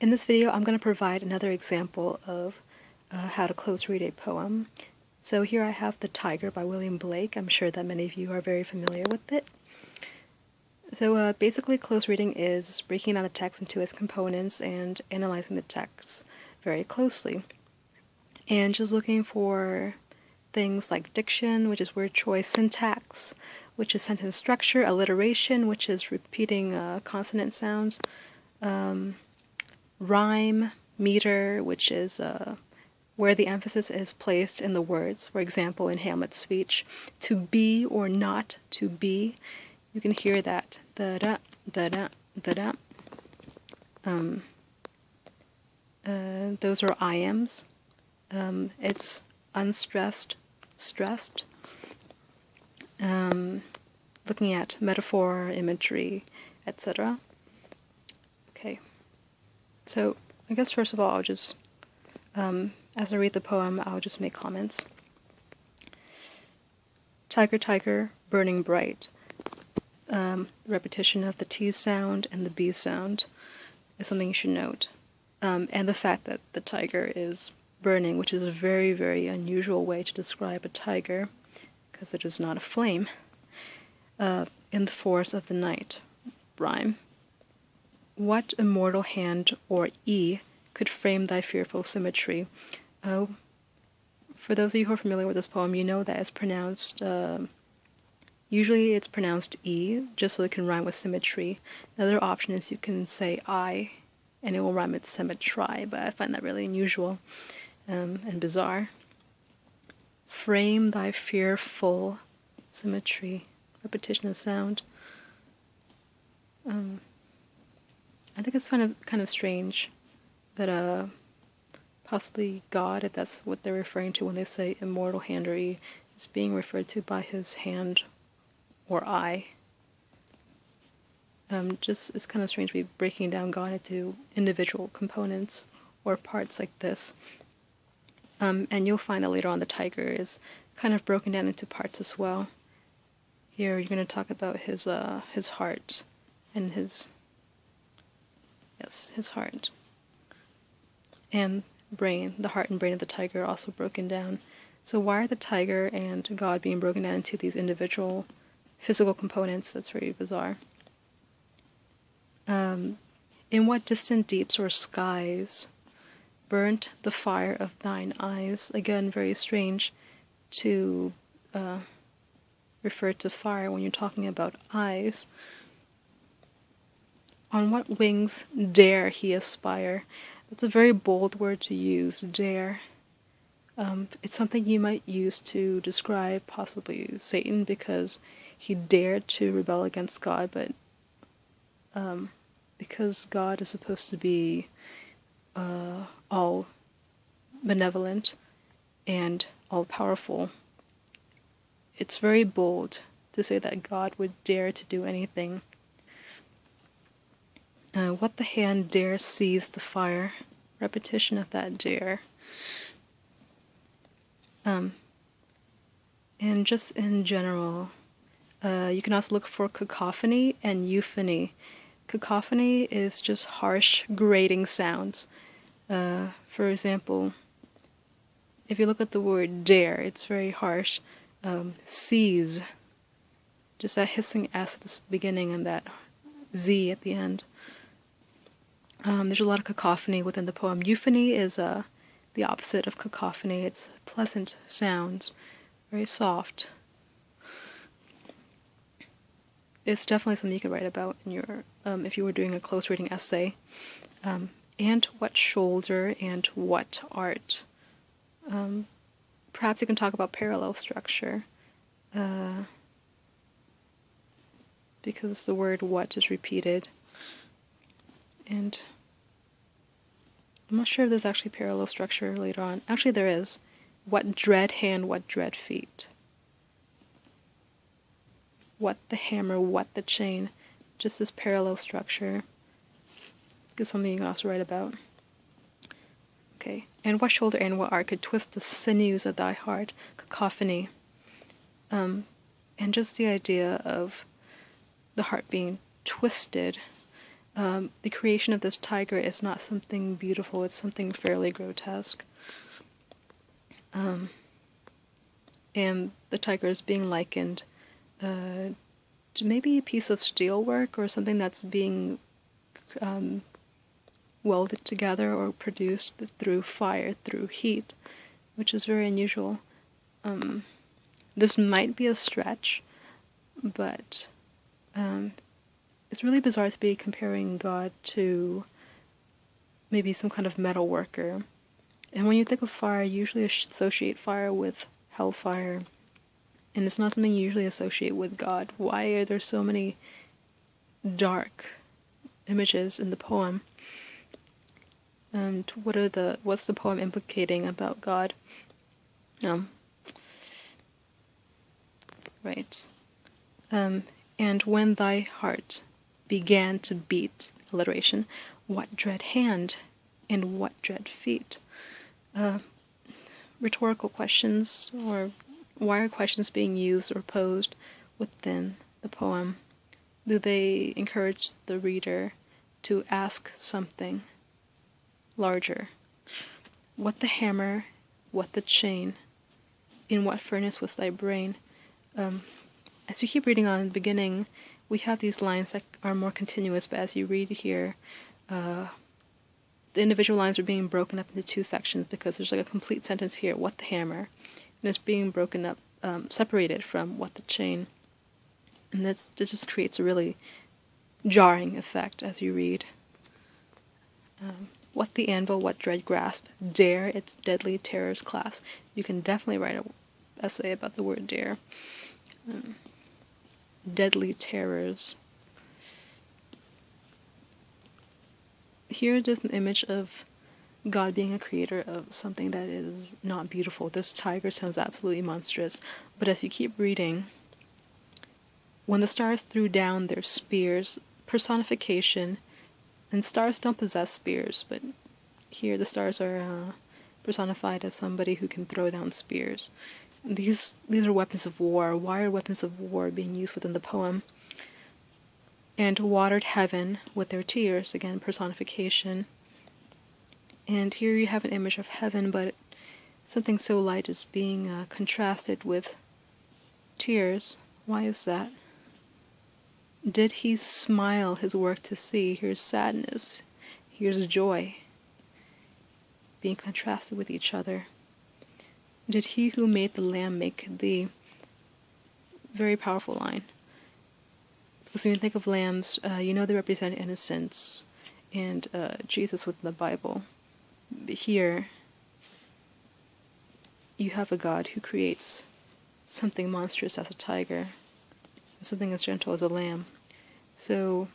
In this video, I'm going to provide another example of how to close read a poem. So here I have The Tyger by William Blake. I'm sure that many of you are very familiar with it. So basically, close reading is breaking down the text into its components and analyzing the text very closely. And just looking for things like diction, which is word choice, syntax, which is sentence structure, alliteration, which is repeating consonant sounds, rhyme, meter, which is where the emphasis is placed in the words. For example, in Hamlet's speech, to be or not to be, you can hear that da-da, da-da, da-da. Those are iams. It's unstressed, stressed. Looking at metaphor, imagery, etc. Okay. So, I guess first of all, I'll just, as I read the poem, I'll just make comments. Tyger, Tyger, burning bright. Repetition of the T sound and the B sound is something you should note. And the fact that the tiger is burning, which is a very, very unusual way to describe a tiger, because it is not a flame. In the force of the night, rhyme. What immortal hand or E could frame thy fearful symmetry? Oh, for those of you who are familiar with this poem, you know that it's pronounced, usually it's pronounced E, just so it can rhyme with symmetry. Another option is you can say I, and it will rhyme with symmetry, but I find that really unusual and bizarre. Frame thy fearful symmetry. Repetition of sound. I think it's kind of strange that possibly God, if that's what they're referring to when they say immortal hand or E, is being referred to by his hand or eye. Just it's kind of strange to be breaking down God into individual components or parts like this. And you'll find that later on the tiger is kind of broken down into parts as well. Here you're going to talk about his heart and his heart and brain. The heart and brain of the tiger are also broken down. So why are the tiger and God being broken down into these individual physical components? That's very bizarre. In what distant deeps or skies burnt the fire of thine eyes? Again, very strange to refer to fire when you're talking about eyes. On what wings dare he aspire? That's a very bold word to use, dare. It's something you might use to describe possibly Satan, because he dared to rebel against God, but because God is supposed to be all benevolent and all-powerful, it's very bold to say that God would dare to do anything. What the hand dare seize the fire? Repetition of that dare. And just in general, you can also look for cacophony and euphony. Cacophony is just harsh, grating sounds. For example, if you look at the word dare, it's very harsh. Seize, just that hissing S at the beginning and that Z at the end. There's a lot of cacophony within the poem. Euphony is the opposite of cacophony. It's pleasant sounds, very soft. It's definitely something you could write about in your, if you were doing a close reading essay. And what shoulder and what art? Perhaps you can talk about parallel structure, because the word what is repeated. And I'm not sure if there's actually parallel structure later on. Actually, there is. What dread hand, what dread feet. What the hammer, what the chain. Just this parallel structure is something you can also write about. Okay. And what shoulder and what art could twist the sinews of thy heart? Cacophony. And just the idea of the heart being twisted the creation of this tiger is not something beautiful, it's something fairly grotesque. And the tiger is being likened to maybe a piece of steelwork or something that's being welded together or produced through fire, through heat, which is very unusual. This might be a stretch, but it's really bizarre to be comparing God to maybe some kind of metal worker. And when you think of fire, you usually associate fire with hellfire, and it's not something you usually associate with God. Why are there so many dark images in the poem? And what's the poem implicating about God? Right. And when thy heart began to beat, alliteration, what dread hand and what dread feet? Rhetorical questions, or why are questions being used or posed within the poem? Do they encourage the reader to ask something larger? What the hammer, what the chain, in what furnace was thy brain? As you keep reading on in the beginning, we have these lines that are more continuous, but as you read here, the individual lines are being broken up into two sections because there's like a complete sentence here, what the hammer, and it's being broken up, separated from what the chain. And this just creates a really jarring effect as you read. What the anvil, what dread grasp, dare its deadly terrors class. You can definitely write an essay about the word dare. Deadly terrors. Here is an image of God being a creator of something that is not beautiful. This tiger sounds absolutely monstrous, but as you keep reading, when the stars threw down their spears, personification, and stars don't possess spears, but here the stars are personified as somebody who can throw down spears. These are weapons of war. Why are weapons of war being used within the poem? And watered heaven with their tears, again, personification. And here you have an image of heaven, but something so light is being contrasted with tears. Why is that? Did he smile his work to see? Here's sadness. Here's joy being contrasted with each other. Did he who made the lamb make thee? Very powerful line. Because when you think of lambs, you know they represent innocence and Jesus within the Bible. But here, you have a God who creates something monstrous as a tiger, and something as gentle as a lamb. So,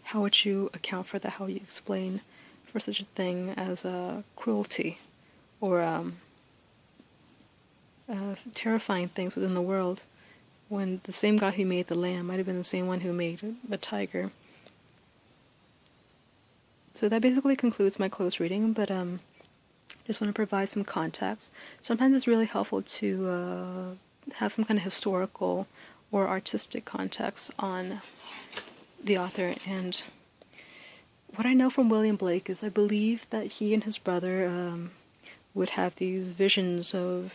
how would you account for that? How would you explain for such a thing as cruelty or terrifying things within the world, when the same God who made the lamb might have been the same one who made the tiger? So that basically concludes my close reading, but just want to provide some context. Sometimes it's really helpful to have some kind of historical or artistic context on the author. And what I know from William Blake is I believe that he and his brother would have these visions of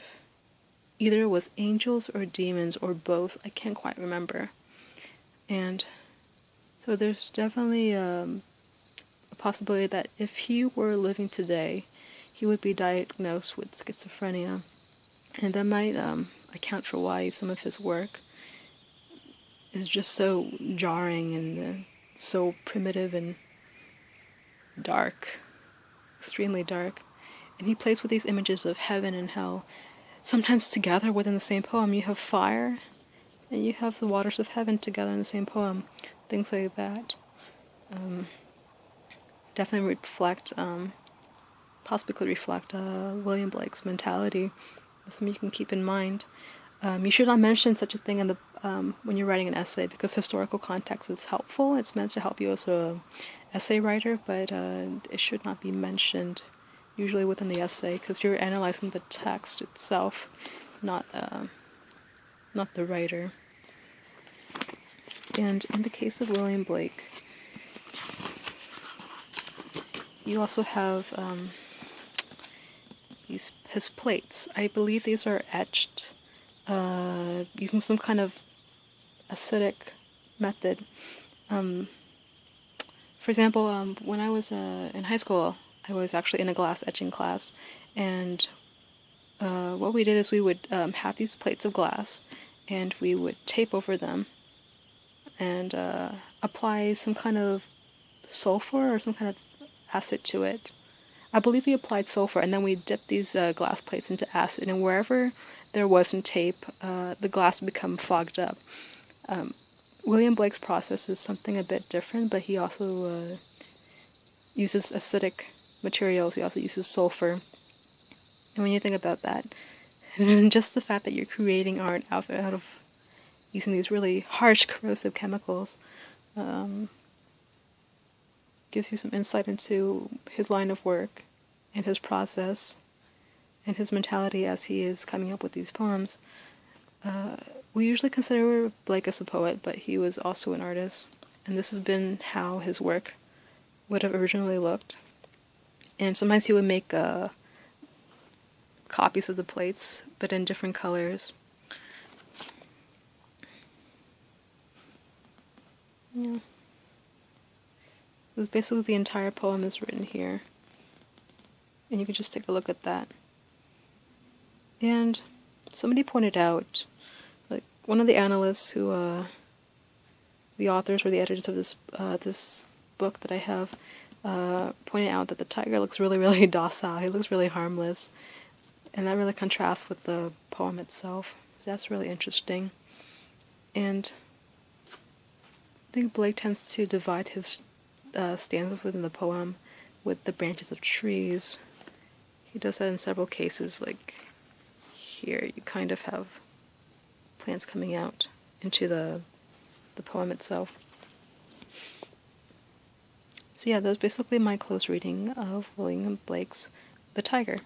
either it was angels or demons or both. I can't quite remember. And so there's definitely a possibility that if he were living today, he would be diagnosed with schizophrenia. And that might account for why some of his work is just so jarring and so primitive and dark, extremely dark. And he plays with these images of heaven and hell, sometimes together within the same poem. You have fire, and you have the waters of heaven together in the same poem. Things like that. Definitely reflect, possibly could reflect William Blake's mentality. That's something you can keep in mind. You should not mention such a thing in the when you're writing an essay, because historical context is helpful. It's meant to help you as a essay writer, but it should not be mentioned usually within the essay, because you're analyzing the text itself, not the writer. And in the case of William Blake, You also have his plates. I believe these are etched using some kind of acidic method. For example, when I was in high school, I was actually in a glass etching class, and what we did is we would have these plates of glass, and we would tape over them and apply some kind of sulfur or some kind of acid to it. I believe we applied sulfur, and then we dipped these glass plates into acid, and wherever there wasn't tape, the glass would become fogged up. William Blake's process is something a bit different, but he also uses acidic materials. He also uses sulfur. And when you think about that, just the fact that you're creating art out of using these really harsh, corrosive chemicals gives you some insight into his line of work and his process and his mentality as he is coming up with these poems. We usually consider Blake as a poet, but he was also an artist, and this has been how his work would have originally looked. And sometimes he would make copies of the plates, but in different colors. Yeah. This basically the entire poem is written here, and you can just take a look at that. And somebody pointed out, like one of the analysts who, the authors or the editors of this book that I have, pointed out that the tiger looks really, really docile. He looks really harmless, and that really contrasts with the poem itself. So that's really interesting. And I think Blake tends to divide his stanzas within the poem with the branches of trees. He does that in several cases, like here you kind of have plants coming out into the poem itself. So yeah, that's basically my close reading of William Blake's The Tyger.